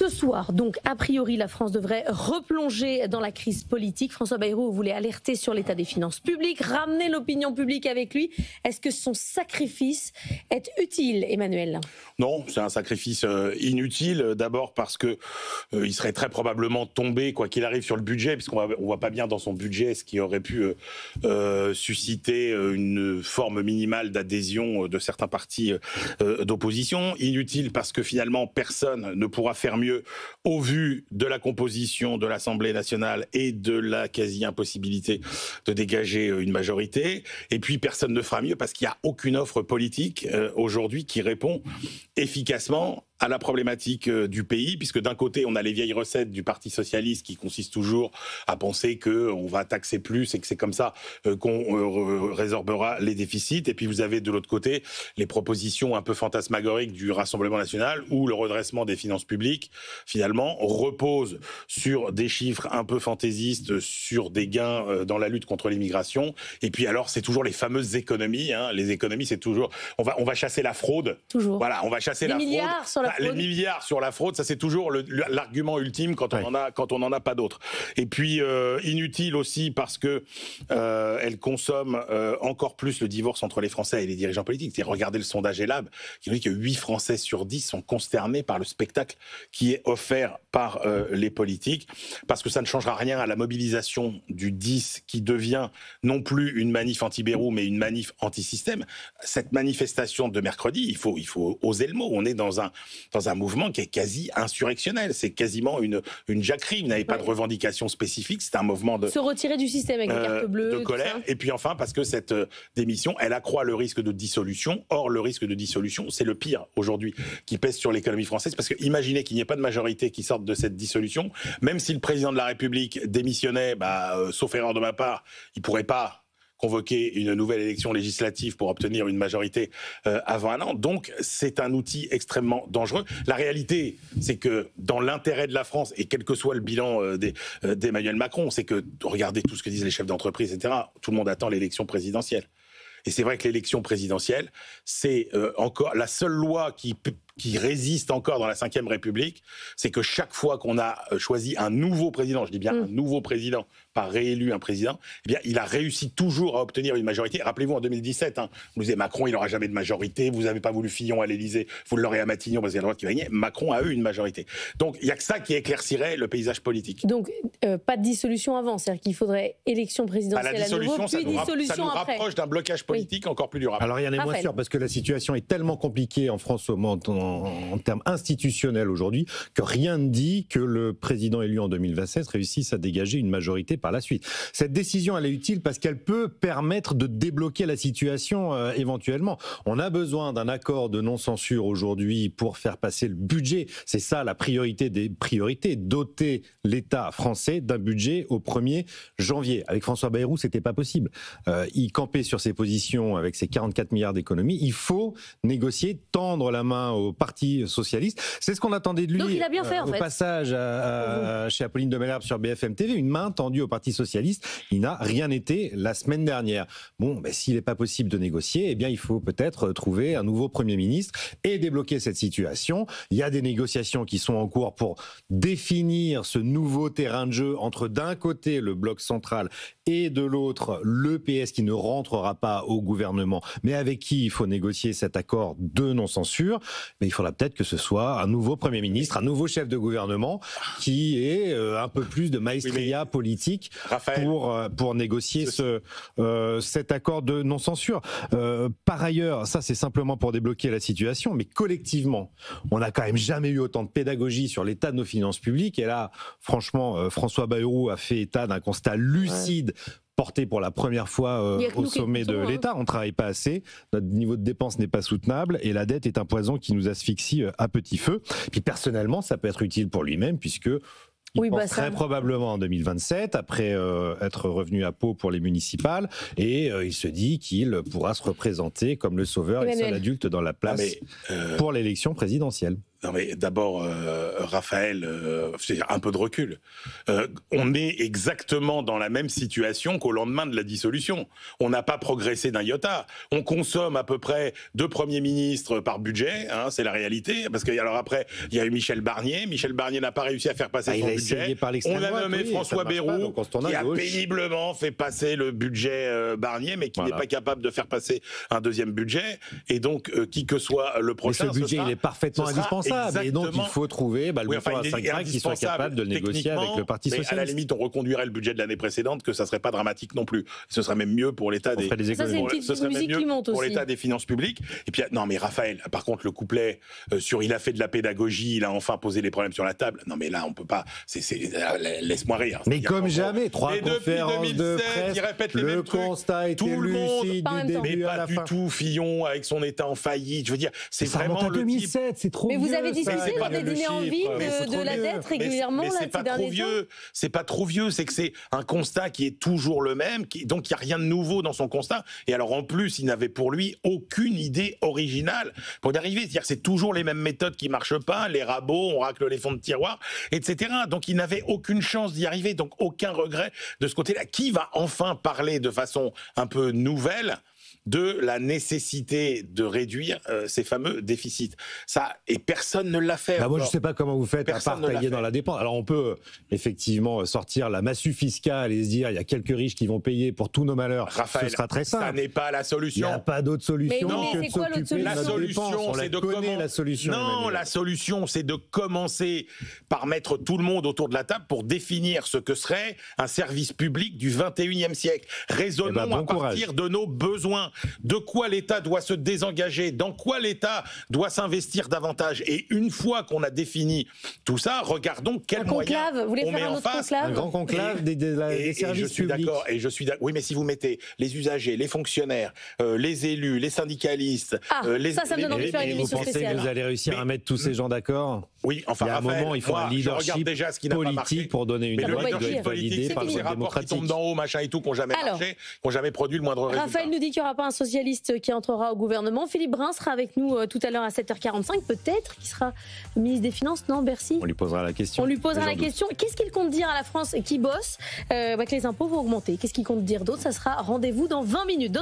Ce soir, donc, a priori, la France devrait replonger dans la crise politique. François Bayrou voulait alerter sur l'état des finances publiques, ramener l'opinion publique avec lui. Est-ce que son sacrifice est utile, Emmanuel ? Non, c'est un sacrifice inutile. D'abord parce que il serait très probablement tombé, quoi qu'il arrive, sur le budget, puisqu'on voit pas bien dans son budget ce qui aurait pu susciter une forme minimale d'adhésion de certains partis d'opposition. Inutile parce que finalement, personne ne pourra faire mieux au vu de la composition de l'Assemblée nationale et de la quasi-impossibilité de dégager une majorité. Et puis, personne ne fera mieux parce qu'il n'y a aucune offre politique aujourd'hui qui répond efficacement à la problématique du pays, puisque d'un côté, on a les vieilles recettes du Parti socialiste qui consistent toujours à penser qu'on va taxer plus et que c'est comme ça qu'on résorbera les déficits. Et puis vous avez de l'autre côté les propositions un peu fantasmagoriques du Rassemblement national où le redressement des finances publiques, finalement, repose sur des chiffres un peu fantaisistes, sur des gains dans la lutte contre l'immigration. Et puis alors, c'est toujours les fameuses économies. Hein. Les économies, c'est toujours... On va chasser la fraude. Toujours. Voilà, on va chasser la milliards fraude. Sur la Les milliards sur la fraude, ça c'est toujours l'argument ultime quand on n'en a pas d'autres. Et puis inutile aussi parce que elle consomme encore plus le divorce entre les Français et les dirigeants politiques. Regardez le sondage ELAB qui nous dit que 8 Français sur 10 sont consternés par le spectacle qui est offert par les politiques, parce que ça ne changera rien à la mobilisation du 10 qui devient non plus une manif anti-Bayrou mais une manif anti-système. Cette manifestation de mercredi, il faut oser le mot. On est dans un mouvement qui est quasi insurrectionnel. C'est quasiment une jacquerie. Vous n'avez pas de revendication spécifique. C'est un mouvement de... Se retirer du système avec les cartes bleues. De colère. Et puis enfin, parce que cette démission, elle accroît le risque de dissolution. Or, le risque de dissolution, c'est le pire aujourd'hui qui pèse sur l'économie française. Parce que imaginez qu'il n'y ait pas de majorité qui sorte de cette dissolution. Même si le président de la République démissionnait, sauf erreur de ma part, il ne pourrait pas convoquer une nouvelle élection législative pour obtenir une majorité avant un an. Donc, c'est un outil extrêmement dangereux. La réalité, c'est que dans l'intérêt de la France, et quel que soit le bilan d'Emmanuel Macron, c'est que, regardez tout ce que disent les chefs d'entreprise, etc., tout le monde attend l'élection présidentielle. Et c'est vrai que l'élection présidentielle, c'est encore la seule loi qui résiste encore dans la Ve République, c'est que chaque fois qu'on a choisi un nouveau président, je dis bien un nouveau président, pas réélu un président, eh bien, il a réussi toujours à obtenir une majorité. Rappelez-vous, en 2017, vous disiez Macron, il n'aura jamais de majorité, vous n'avez pas voulu Fillon à l'Élysée, vous l'aurez à Matignon parce qu'il y a la droite qui va gagner. Macron a eu une majorité. Donc, il n'y a que ça qui éclaircirait le paysage politique. Donc, pas de dissolution avant, c'est-à-dire qu'il faudrait élection présidentielle à nouveau, puis dissolution ça nous après. rapproche d'un blocage politique encore plus durable. Alors, rien n'est moins sûr, parce que la situation est tellement compliquée en France en termes institutionnels aujourd'hui, que rien ne dit que le président élu en 2027 réussisse à dégager une majorité par la suite. Cette décision, elle est utile parce qu'elle peut permettre de débloquer la situation éventuellement. On a besoin d'un accord de non-censure aujourd'hui pour faire passer le budget. C'est ça la priorité des priorités, doter l'État français d'un budget au 1er janvier. Avec François Bayrou, c'était pas possible. Il campait sur ses positions avec ses 44 milliards d'économies. Il faut négocier, tendre la main au Parti socialiste. C'est ce qu'on attendait de lui. Donc il a bien fait, en fait. Au passage chez Apolline de Malherbe sur BFM TV, une main tendue au Parti socialiste. Il n'a rien été la semaine dernière. Bon, s'il n'est pas possible de négocier, eh bien, il faut peut-être trouver un nouveau Premier ministre et débloquer cette situation. Il y a des négociations qui sont en cours pour définir ce nouveau terrain de jeu entre d'un côté le bloc central et de l'autre le PS qui ne rentrera pas au gouvernement, mais avec qui il faut négocier cet accord de non-censure. Mais il faudra peut-être que ce soit un nouveau Premier ministre, un nouveau chef de gouvernement qui ait un peu plus de maestria politique pour négocier cet accord de non-censure. Par ailleurs, ça c'est simplement pour débloquer la situation, mais collectivement, on n'a quand même jamais eu autant de pédagogie sur l'état de nos finances publiques. Et là, franchement, François Bayrou a fait état d'un constat lucide porté pour la première fois au sommet de l'État. On ne travaille pas assez, notre niveau de dépenses n'est pas soutenable et la dette est un poison qui nous asphyxie à petit feu. Puis personnellement, ça peut être utile pour lui-même puisque il pense très probablement en 2027, après être revenu à Pau pour les municipales, et il se dit qu'il pourra se représenter comme le sauveur et le seul adulte dans la place pour l'élection présidentielle. Non mais d'abord, Raphaël, c'est un peu de recul. On est exactement dans la même situation qu'au lendemain de la dissolution. On n'a pas progressé d'un iota. On consomme à peu près 2 premiers ministres par budget, hein, c'est la réalité. Parce que alors après, il y a eu Michel Barnier. Michel Barnier n'a pas réussi à faire passer son budget. On a nommé François Bayrou, qui a péniblement fait passer le budget Barnier, mais qui n'est pas capable de faire passer un deuxième budget. Et donc, qui que soit le prochain, mais ce budget, il est parfaitement indispensable. Et donc, il faut trouver le mouton à 5 pattes qui soit capable de le négocier avec le Parti socialiste. À la limite, on reconduirait le budget de l'année précédente, que ça serait pas dramatique non plus. Ce serait même mieux pour l'état des finances publiques. Et puis, non, mais Raphaël, par contre, le couplet sur il a fait de la pédagogie, il a enfin posé les problèmes sur la table. Non, mais là, on peut pas. Laisse-moi rire. Mais comme jamais, 3 conférences de presse, le constat était lucide du début à la fin. Mais pas du tout, Fillon, avec son état en faillite. Je veux dire, c'est vraiment le 2007, c'est trop vieux. Mais vous avez discuté lors des dîners en ville de la dette régulièrement là ces derniers temps. C'est pas trop vieux, c'est que c'est un constat qui est toujours le même, donc il n'y a rien de nouveau dans son constat. Et alors en plus, il n'avait pour lui aucune idée originale pour y arriver. C'est-à-dire que c'est toujours les mêmes méthodes qui marchent pas, les rabots, on racle les fonds de tiroir, etc. Donc il n'avait aucune chance d'y arriver, donc aucun regret de ce côté-là. Qui va enfin parler de façon un peu nouvelle de la nécessité de réduire ces fameux déficits? Ça, et personne ne l'a fait. Moi, je ne sais pas comment vous faites à part tailler dans la dépense. Alors, on peut effectivement sortir la massue fiscale et se dire il y a quelques riches qui vont payer pour tous nos malheurs. Raphaël, ce sera très simple. Ça n'est pas la solution. Il n'y a pas d'autre solution que de s'occuper de la notre dépense. On c'est de connaît la solution. Non, la solution, c'est de commencer par mettre tout le monde autour de la table pour définir ce que serait un service public du 21e siècle. Raisonnons à partir de nos besoins. De quoi l'État doit se désengager, dans quoi l'État doit s'investir davantage. Et une fois qu'on a défini tout ça, regardons quels moyens on met en face. Un grand conclave des services publics. Et je suis d'accord. Oui, mais si vous mettez les usagers, les fonctionnaires, les élus, les syndicalistes... ça me donne envie de faire une émission spéciale. Vous pensez que vous allez réussir à mettre tous ces gens d'accord? Oui, enfin, il y a un moment, il faut un leadership politique pour donner une loi qui doit être validée par le vote démocratique. Qui tombent d'en haut, machin et tout, qui n'ont jamais marché, qui n'ont jamais produit le moindre résultat. Raphaël nous dit qu'il n'y aura pas un socialiste qui entrera au gouvernement. Philippe Brun sera avec nous tout à l'heure à 7h45. Peut-être qu'il sera ministre des Finances, non, Bercy? On lui posera la question. Qu'est-ce qu'il compte dire à la France qui bosse que les impôts vont augmenter? Qu'est-ce qu'il compte dire d'autre? Ça sera rendez-vous dans 20 minutes.